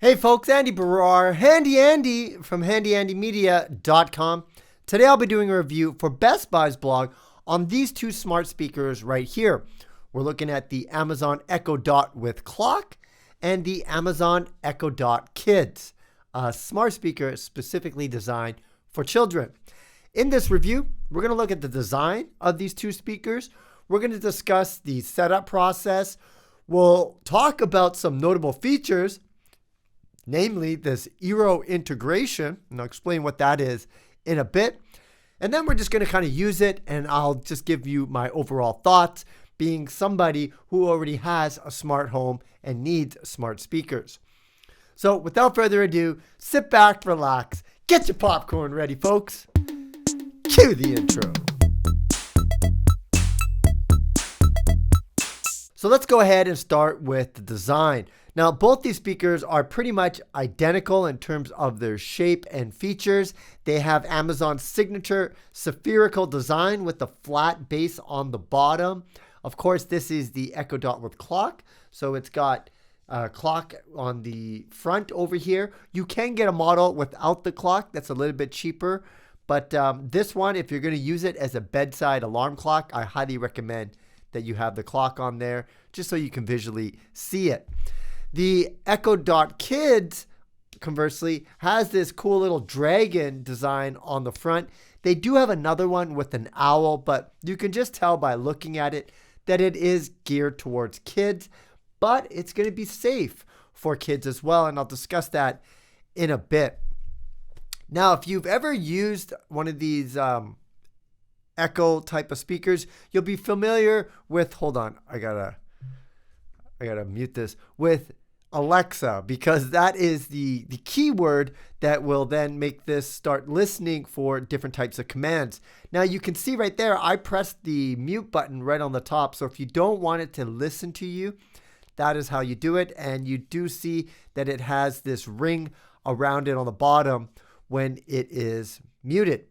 Hey folks, Andy Barrar, Handy Andy from handyandymedia.com. Today I'll be doing a review for Best Buy's blog on these two smart speakers right here. We're looking at the Amazon Echo Dot with clock and the Amazon Echo Dot Kids, a smart speaker specifically designed for children. In this review, we're going to look at the design of these two speakers. We're going to discuss the setup process. We'll talk about some notable features, namely this Eero integration, and I'll explain what that is in a bit. And then we're just going to kind of use it, and I'll just give you my overall thoughts, being somebody who already has a smart home and needs smart speakers. So without further ado, sit back, relax, get your popcorn ready, folks. Cue the intro. So let's go ahead and start with the design. Now, both these speakers are pretty much identical in terms of their shape and features. They have Amazon's signature spherical design with the flat base on the bottom. Of course, this is the Echo Dot with clock. So it's got a clock on the front over here. You can get a model without the clock. That's a little bit cheaper. But this one, if you're going to use it as a bedside alarm clock, I highly recommend that you have the clock on there just so you can visually see it. The Echo Dot Kids, conversely, has this cool little dragon design on the front. They do have another one with an owl, but you can just tell by looking at it that it is geared towards kids, but it's going to be safe for kids as well, and I'll discuss that in a bit. Now, if you've ever used one of these Echo type of speakers, you'll be familiar with, hold on, I gotta mute this, with Alexa, because that is the keyword that will then make this start listening for different types of commands. Now you can see right there, I pressed the mute button right on the top. So if you don't want it to listen to you, that is how you do it. And you do see that it has this ring around it on the bottom when it is muted.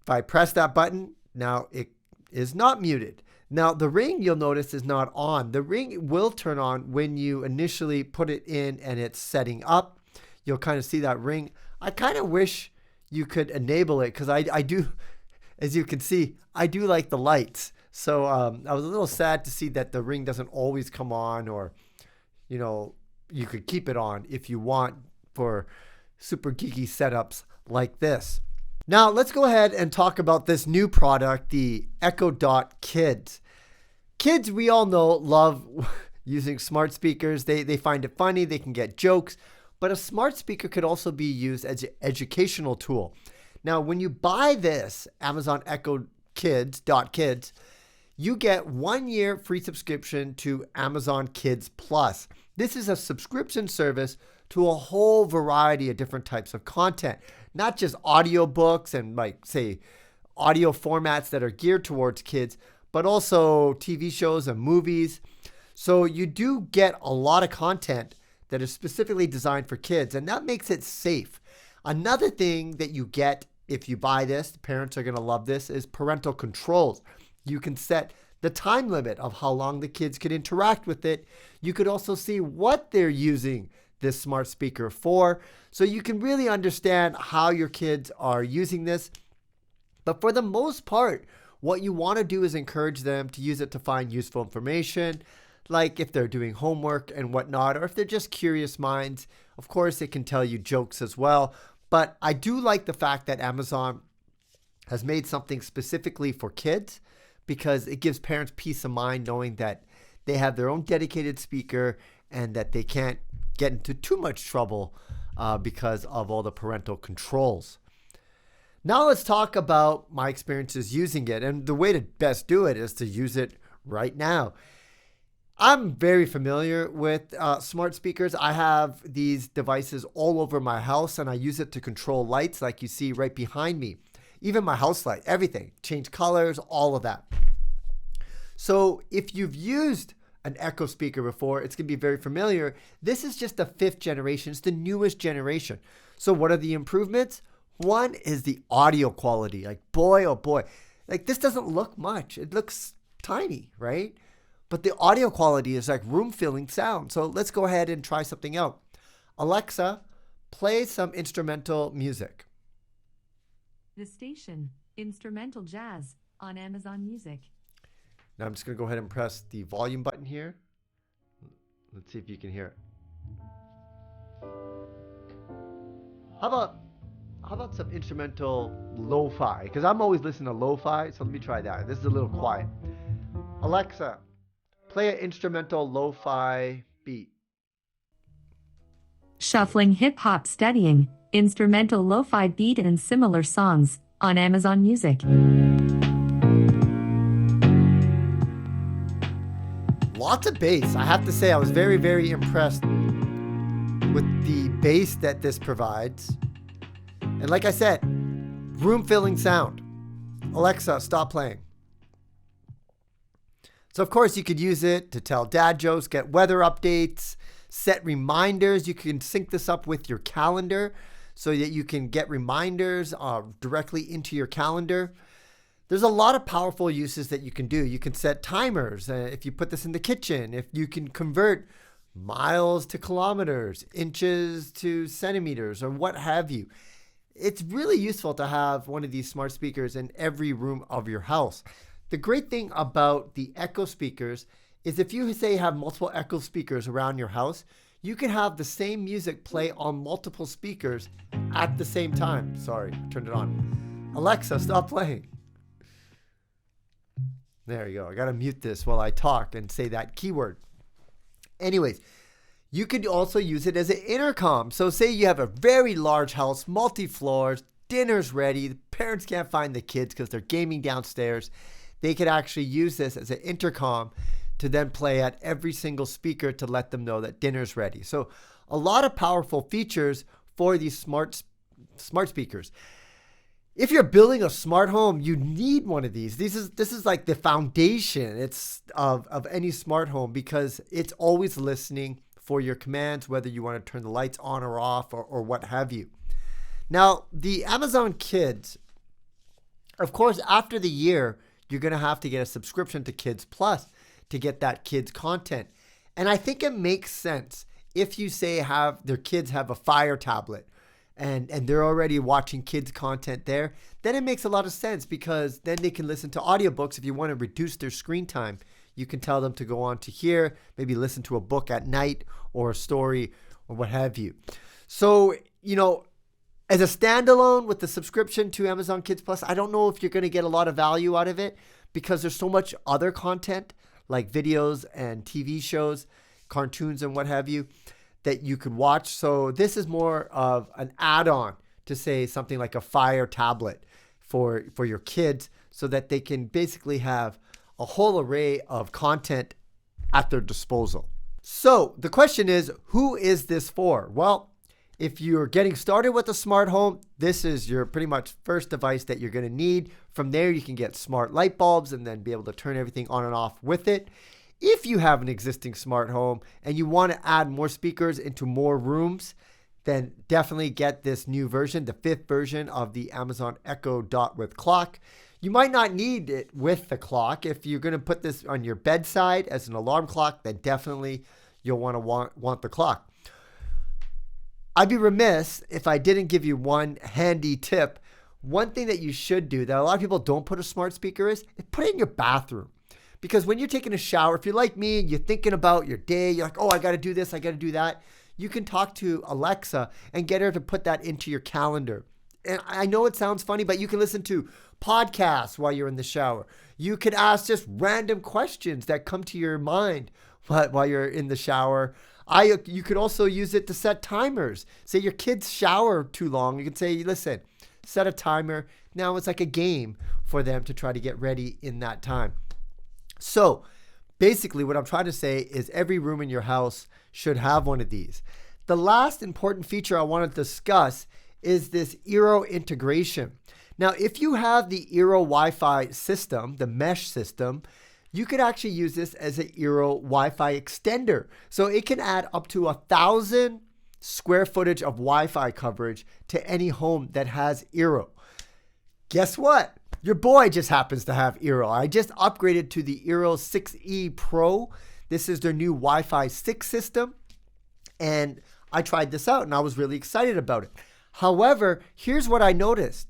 If I press that button, now it is not muted. Now, the ring, you'll notice, is not on. The ring will turn on when you initially put it in and it's setting up. You'll kind of see that ring. I kind of wish you could enable it because I do, as you can see, I do like the lights. So I was a little sad to see that the ring doesn't always come on, or, you know, you could keep it on if you want for super geeky setups like this. Now, let's go ahead and talk about this new product, the Echo Dot Kids. Kids, we all know, love using smart speakers. They find it funny. They can get jokes. But a smart speaker could also be used as an educational tool. Now, when you buy this Amazon Echo Dot Kids, you get 1 year free subscription to Amazon Kids Plus. This is a subscription service to a whole variety of different types of content, not just audiobooks and, like, say, audio formats that are geared towards kids, but also TV shows and movies. So you do get a lot of content that is specifically designed for kids, and that makes it safe. Another thing that you get if you buy this, the parents are going to love this, is parental controls. You can set the time limit of how long the kids can interact with it. You could also see what they're using this smart speaker for, so you can really understand how your kids are using this. But for the most part, what you want to do is encourage them to use it to find useful information, like if they're doing homework and whatnot, or if they're just curious minds. Of course, it can tell you jokes as well. But I do like the fact that Amazon has made something specifically for kids, because it gives parents peace of mind knowing that they have their own dedicated speaker and that they can't get into too much trouble because of all the parental controls. Now let's talk about my experiences using it, and the way to best do it is to use it right now. I'm very familiar with smart speakers. I have these devices all over my house, and I use it to control lights like you see right behind me. Even my house light, everything, change colors, all of that. So if you've used an Echo speaker before, it's going to be very familiar. This is just the 5th generation. It's the newest generation. So what are the improvements? One is the audio quality. Like, boy, oh boy. Like, this doesn't look much. It looks tiny, right? But the audio quality is like room-filling sound. So let's go ahead and try something out. Alexa, play some instrumental music. The station, Instrumental Jazz, on Amazon Music. Now I'm just going to go ahead and press the volume button here. Let's see if you can hear it. How about some instrumental lo-fi? Because I'm always listening to lo-fi, so let me try that. This is a little quiet. Alexa, play an instrumental lo-fi beat. Shuffling hip-hop studying, instrumental lo-fi beat and similar songs, on Amazon Music. Lots of bass. I have to say I was very, very impressed with the bass that this provides. And like I said, room-filling sound. Alexa, stop playing. So of course you could use it to tell dad jokes, get weather updates, set reminders. You can sync this up with your calendar so that you can get reminders directly into your calendar. There's a lot of powerful uses that you can do. You can set timers if you put this in the kitchen, if you can convert miles to kilometers, inches to centimeters, or what have you. It's really useful to have one of these smart speakers in every room of your house. The great thing about the Echo speakers is if you say have multiple Echo speakers around your house, you can have the same music play on multiple speakers at the same time. Sorry, turned it on. Alexa, stop playing. There you go. I got to mute this while I talk and say that keyword. Anyways, you could also use it as an intercom. So say you have a very large house, multi-floors, dinner's ready, the parents can't find the kids because they're gaming downstairs. They could actually use this as an intercom to then play at every single speaker to let them know that dinner's ready. So a lot of powerful features for these smart speakers. If you're building a smart home, you need one of these. This is like the foundation of any smart home because it's always listening for your commands, whether you want to turn the lights on or off or what have you. Now, the Amazon Kids, of course, after the year, you're going to have to get a subscription to Kids Plus to get that kids content. And I think it makes sense if you say their kids have a Fire tablet and they're already watching kids content there, then it makes a lot of sense because then they can listen to audiobooks. If you want to reduce their screen time, you can tell them to go on to here, maybe listen to a book at night or a story or what have you. So, as a standalone with the subscription to Amazon Kids Plus, I don't know if you're going to get a lot of value out of it because there's so much other content like videos and TV shows, cartoons and what have you that you could watch. So this is more of an add-on to say something like a Fire tablet for your kids so that they can basically have a whole array of content at their disposal. So the question is, who is this for? Well, if you're getting started with a smart home, this is your pretty much first device that you're going to need. From there, you can get smart light bulbs and then be able to turn everything on and off with it. If you have an existing smart home and you want to add more speakers into more rooms, then definitely get this new version, the 5th version of the Amazon Echo Dot with clock. You might not need it with the clock. If you're going to put this on your bedside as an alarm clock, then definitely you'll want the clock. I'd be remiss if I didn't give you one handy tip. One thing that you should do that a lot of people don't put a smart speaker is put it in your bathroom. Because when you're taking a shower, if you're like me and you're thinking about your day, you're like, oh, I got to do this, I got to do that. You can talk to Alexa and get her to put that into your calendar. And I know it sounds funny, but you can listen to podcasts while you're in the shower. You could ask just random questions that come to your mind while you're in the shower. You could also use it to set timers. Say your kids shower too long. You can say, listen, set a timer. Now it's like a game for them to try to get ready in that time. So basically what I'm trying to say is every room in your house should have one of these. The last important feature I want to discuss is this Eero integration. Now, if you have the Eero Wi-Fi system, the mesh system, you could actually use this as an Eero Wi-Fi extender. So it can add up to 1,000 square footage of Wi-Fi coverage to any home that has Eero. Guess what? Your boy just happens to have Eero. I just upgraded to the Eero 6E Pro. This is their new Wi-Fi 6 system. And I tried this out and I was really excited about it. However, here's what I noticed.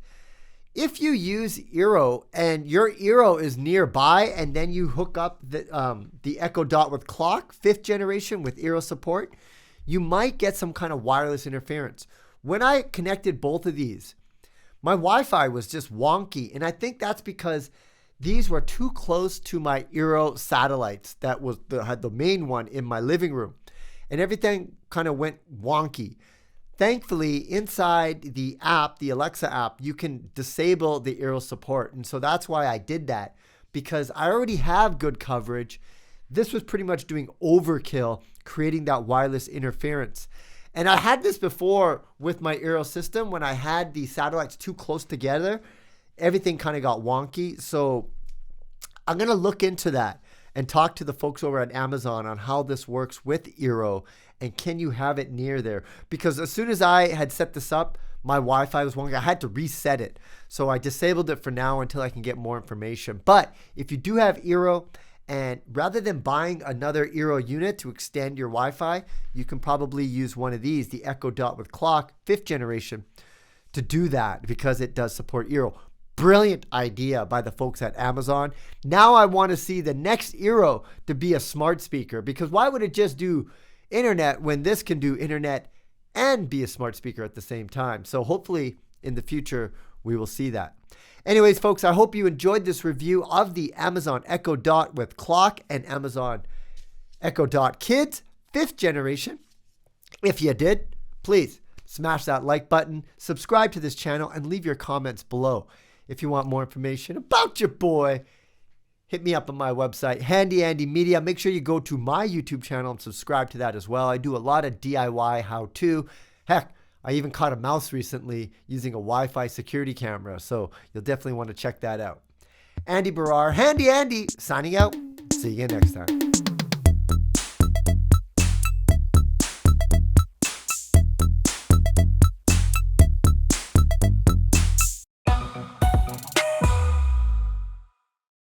If you use Eero and your Eero is nearby and then you hook up the Echo Dot with clock, 5th generation with Eero support, you might get some kind of wireless interference. When I connected both of these, my Wi-Fi was just wonky. And I think that's because these were too close to my Eero satellites that had the main one in my living room. And everything kind of went wonky. Thankfully, inside the app, the Alexa app, you can disable the Eero support. And so that's why I did that, because I already have good coverage. This was pretty much doing overkill, creating that wireless interference. And I had this before with my Eero system. When I had the satellites too close together, everything kind of got wonky. So I'm going to look into that and talk to the folks over at Amazon on how this works with Eero and can you have it near there? Because as soon as I had set this up, my Wi-Fi was wonky. I had to reset it. So I disabled it for now until I can get more information. But if you do have Eero, and rather than buying another Eero unit to extend your Wi-Fi, you can probably use one of these, the Echo Dot with clock, 5th generation, to do that because it does support Eero. Brilliant idea by the folks at Amazon. Now I want to see the next Eero to be a smart speaker, because why would it just do internet when this can do internet and be a smart speaker at the same time? So hopefully in the future we will see that. Anyways, folks, I hope you enjoyed this review of the Amazon Echo Dot with clock and Amazon Echo Dot Kids 5th generation. If you did, please smash that like button, subscribe to this channel, and leave your comments below. If you want more information about your boy, hit me up on my website, Handy Andy Media. Make sure you go to my YouTube channel and subscribe to that as well. I do a lot of DIY how-to. Heck, I even caught a mouse recently using a Wi-Fi security camera, so you'll definitely want to check that out. Andy Barrar, Handy Andy, signing out. See you next time.